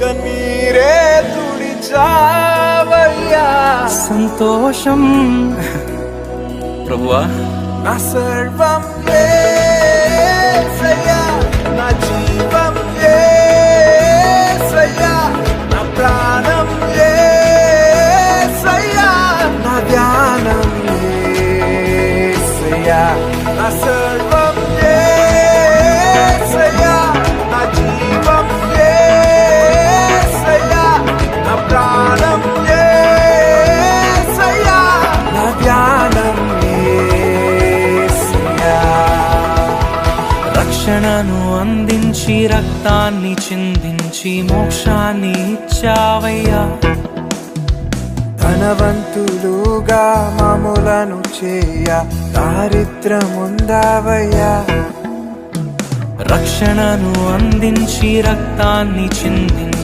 కన్నీరే తుడిచావయ్యా. సంతోషం ప్రభువా, నా సర్వం యేసయ్యా, నా జీవం యేసయ్యా, నా ప్రాణం యేసయ్యా, నా ధ్యానం యేసయ్యా. నా సర్వం యేసయ్యా, నా జీవం యేసయ్యా, నా ప్రాణం యేసయ్యా, నా ధ్యానం యేసయ్యా. రక్షణను అందించి రక్తాన్ని చిందించి మోక్షాన్ని ఇచ్చావయ్యా. ధనవంతులుగా మమ్ములను చేయ దారిద్రముందావయ్యా. రక్షణను అందించి రక్తాన్ని చిందించి